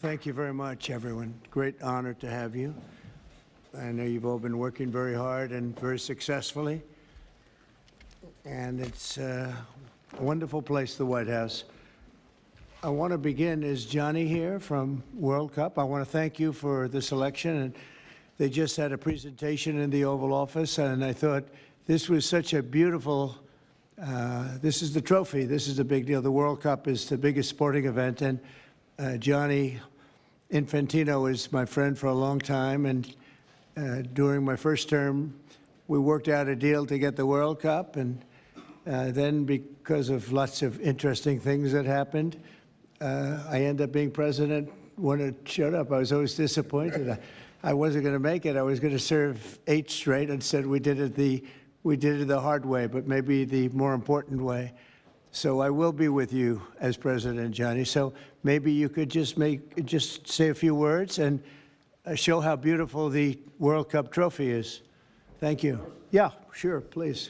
Thank you very much, everyone. Great honor to have you. I know you've all been working very hard and very successfully. And it's a wonderful place, the White House. I want to begin, is Johnny here from World Cup? I want to thank you for the selection. And they just had a presentation in the Oval Office, and I thought this was such a beautiful, this is the trophy. This is the big deal. The World Cup is the biggest sporting event, and Gianni Infantino is my friend for a long time, and during my first term, we worked out a deal to get the World Cup, and then because of lots of interesting things that happened, I ended up being president when it showed up. I was always disappointed. I wasn't going to make it. I was going to serve 8 straight. Instead, we did it the hard way, but maybe the more important way. So I will be with you as president, Johnny. So maybe you could just say a few words and show how beautiful the World Cup trophy is. Thank you. Yeah, sure, please.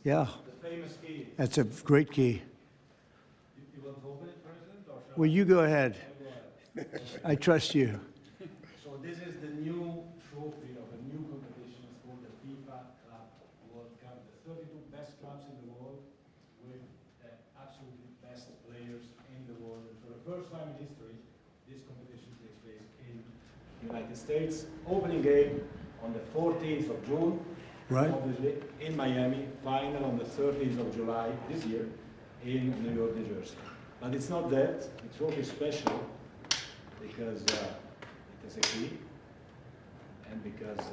Yeah. The famous key. That's a great key. You want to open it, President? Or Well, you go ahead. I trust you. So this is the new trophy of a new competition. It's called the FIFA Club World Cup. The 32 best clubs in the world with the absolutely best players in the world. And for the first time in history, this competition takes place in the United States. Opening game on the 14th of June. Right. Obviously in Miami. Final on the 13th of July this year in New York, New Jersey. But it's not that. The trophy is special because it has a key, and because,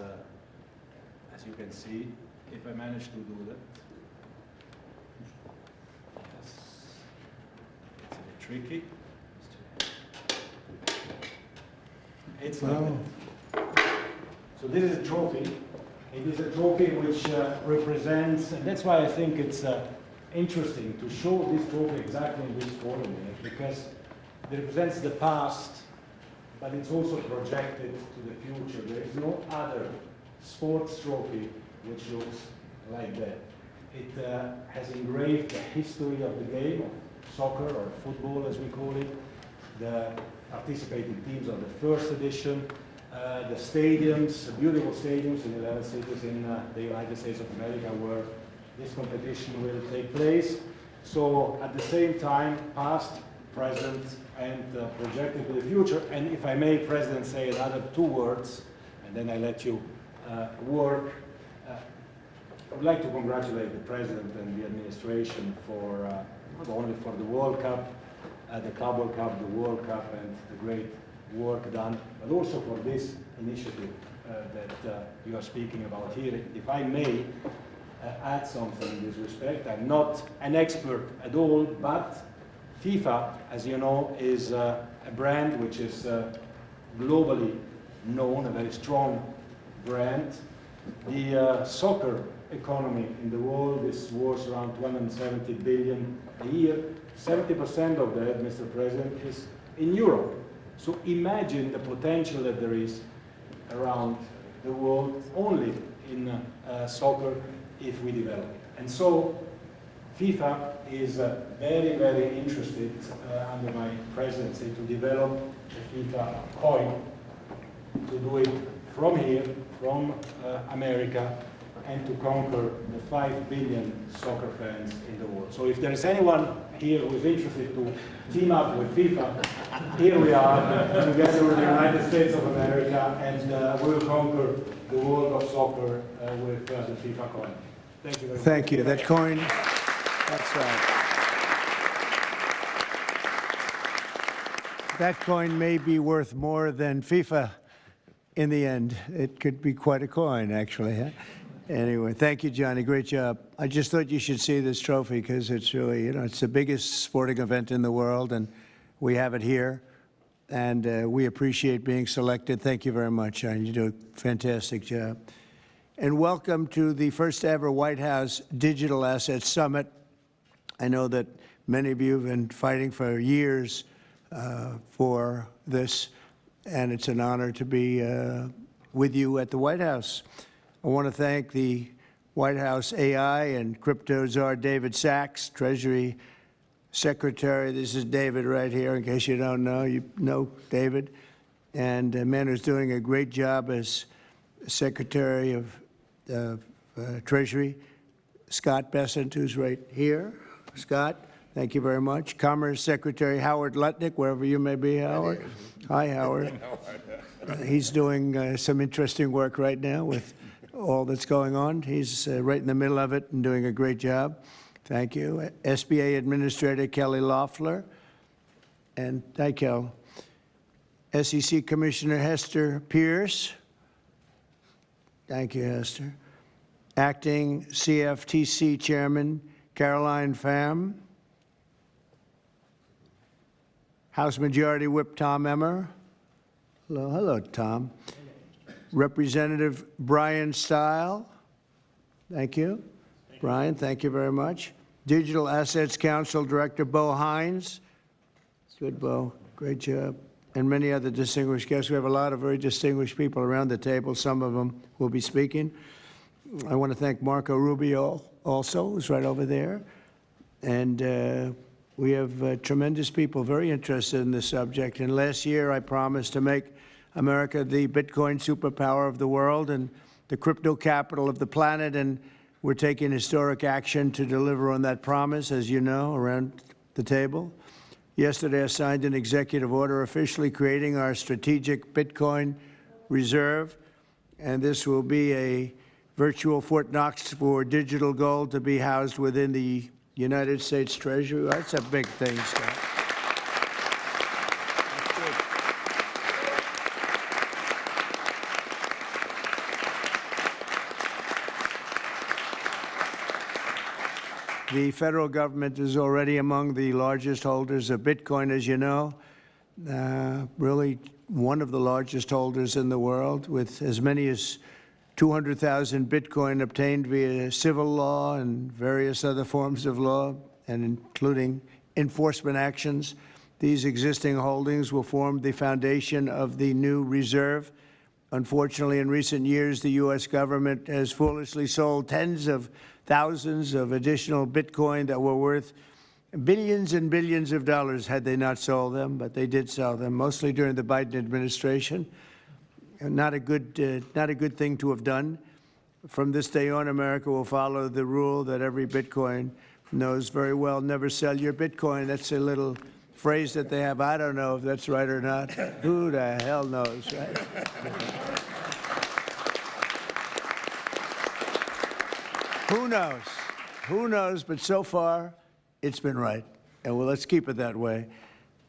as you can see, if I manage to do that, yes, it's a bit tricky. It's like that. So this is a trophy. It is a trophy which represents, and that's why I think it's interesting to show this trophy exactly in this forum, because it represents the past, but it's also projected to the future. There is no other sports trophy which looks like that. It has engraved the history of the game, of soccer or football as we call it, the participating teams of the first edition, the stadiums, the beautiful stadiums in 11 cities in the United States of America where this competition will take place. So at the same time, past, present, and projected to the future. And if I may, President, say another 2 words, and then I let you work. I would like to congratulate the President and the administration for not only for the World Cup, the Club World Cup, the World Cup, and the great work done, but also for this initiative that you are speaking about here. If I may add something in this respect, I'm not an expert at all, but FIFA, as you know, is a brand which is globally known, a very strong brand. The soccer economy in the world is worth around 270 billion a year. 70% of that, Mr. President, is in Europe. So imagine the potential that there is around the world only in soccer if we develop it. And so FIFA is very, very interested under my presidency to develop a FIFA coin, to do it from here, from America, and to conquer the 5 billion soccer fans in the world. So if there is anyone here who is interested to team up with FIFA, here we are together with the United States of America, and we will conquer the world of soccer with the FIFA coin. Thank you very much. Thank you. That coin, that's right. That coin may be worth more than FIFA in the end. It could be quite a coin, actually. Huh? Anyway, thank you, Johnny. Great job. I just thought you should see this trophy because it's really, it's the biggest sporting event in the world, and we have it here. And we appreciate being selected. Thank you very much, Johnny. You do a fantastic job. And welcome to the first ever White House Digital Assets Summit. I know that many of you have been fighting for years for this, and it's an honor to be with you at the White House. I want to thank the White House AI and crypto czar David Sachs, Treasury Secretary. This is David right here, in case you don't know. You know David. And a man who's doing a great job as Secretary of Treasury, Scott Bessent, who's right here. Scott, thank you very much. Commerce Secretary Howard Lutnick, wherever you may be, Howard. Hi, Howard. He's doing some interesting work right now with all that's going on. He's right in the middle of it and doing a great job. Thank you. SBA Administrator Kelly Loeffler. And hi, Kel. SEC Commissioner Hester Pierce. Thank you, Hester. Acting CFTC Chairman Caroline Pham. House Majority Whip Tom Emmer. Hello, hello, Tom. Representative Brian Stile. Thank you. Brian, thank you very much. Digital Assets Council Director Bo Hines. Good, Bo. Great job. And many other distinguished guests. We have a lot of very distinguished people around the table. Some of them will be speaking. I want to thank Marco Rubio also, who's right over there. And we have tremendous people very interested in this subject. And last year, I promised to make America the Bitcoin superpower of the world and the crypto capital of the planet. And we're taking historic action to deliver on that promise, as you know, around the table. Yesterday, I signed an executive order officially creating our strategic Bitcoin reserve. And this will be a virtual Fort Knox for digital gold to be housed within the United States Treasury. That's a big thing, Scott. The federal government is already among the largest holders of Bitcoin, as you know, really one of the largest holders in the world, with as many as 200,000 Bitcoin obtained via civil law and various other forms of law, and including enforcement actions. These existing holdings will form the foundation of the new reserve. Unfortunately, in recent years, the U.S. government has foolishly sold tens of thousands of additional Bitcoin that were worth billions and billions of dollars had they not sold them, but they did sell them, mostly during the Biden administration. Not a good thing to have done. From this day on, America will follow the rule that every Bitcoin knows very well: never sell your Bitcoin. That's a little phrase that they have. I don't know if that's right or not. Who the hell knows, right? Who knows? Who knows? But so far, it's been right. And well, let's keep it that way.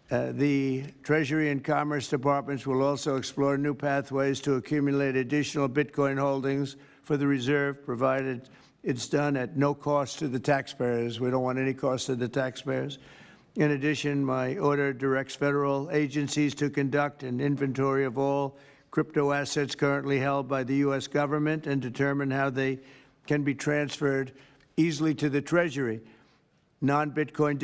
The Treasury and Commerce Departments will also explore new pathways to accumulate additional Bitcoin holdings for the reserve, provided it's done at no cost to the taxpayers. We don't want any cost to the taxpayers. In addition, my order directs federal agencies to conduct an inventory of all crypto assets currently held by the U.S. government and determine how they can be transferred easily to the Treasury. Non-Bitcoin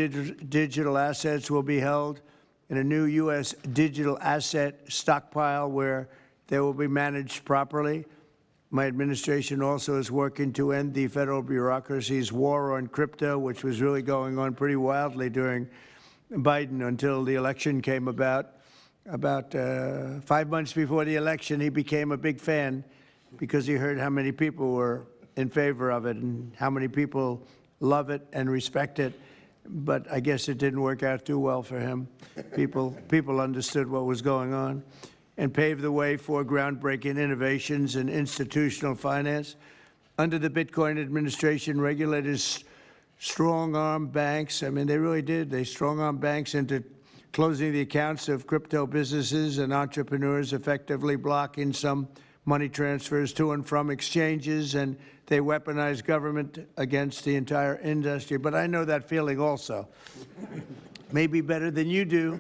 digital assets will be held in a new U.S. digital asset stockpile where they will be managed properly. My administration also is working to end the federal bureaucracy's war on crypto, which was really going on pretty wildly during Biden until the election came about. About 5 months before the election, he became a big fan because he heard how many people were in favor of it and how many people love it and respect it. But I guess it didn't work out too well for him. People understood what was going on and paved the way for groundbreaking innovations in institutional finance. Under the Bitcoin administration, regulators strong-armed banks. I mean, they really did. They strong-armed banks into closing the accounts of crypto businesses and entrepreneurs, effectively blocking some money transfers to and from exchanges, and they weaponized government against the entire industry. But I know that feeling also. Maybe better than you do.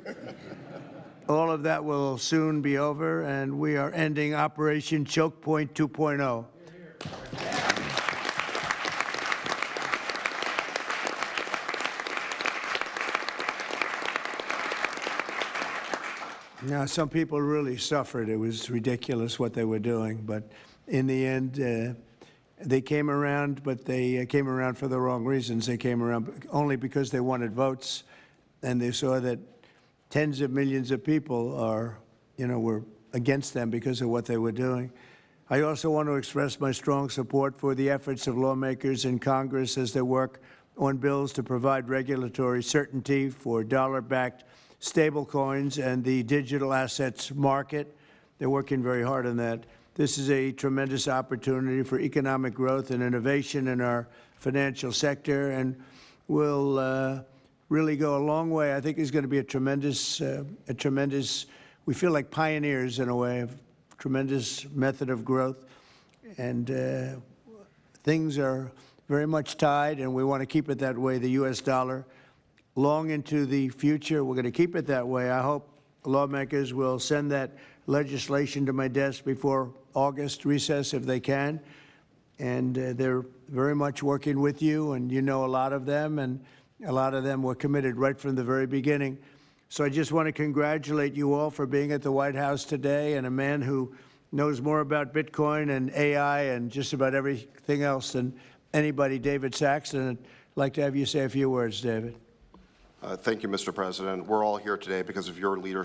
All of that will soon be over, and we are ending Operation Choke Point 2.0. Now, some people really suffered. It was ridiculous what they were doing. But in the end, They came around, but they came around for the wrong reasons. They came around only because they wanted votes, and they saw that tens of millions of people are, were against them because of what they were doing. I also want to express my strong support for the efforts of lawmakers in Congress as they work on bills to provide regulatory certainty for dollar-backed stablecoins and the digital assets market. They're working very hard on that. This is a tremendous opportunity for economic growth and innovation in our financial sector, and will really go a long way. I think it's going to be a tremendous, we feel like pioneers in a way, of tremendous method of growth. And things are very much tied, and we want to keep it that way, the U.S. dollar, long into the future. We're going to keep it that way. I hope lawmakers will send that legislation to my desk before August recess if they can. And they're very much working with you, and you know a lot of them, and a lot of them were committed right from the very beginning. So I just want to congratulate you all for being at the White House today, and a man who knows more about Bitcoin and AI and just about everything else than anybody, David Saxton. I'd like to have you say a few words, David. Thank you, Mr. President. We're all here today because of your leadership.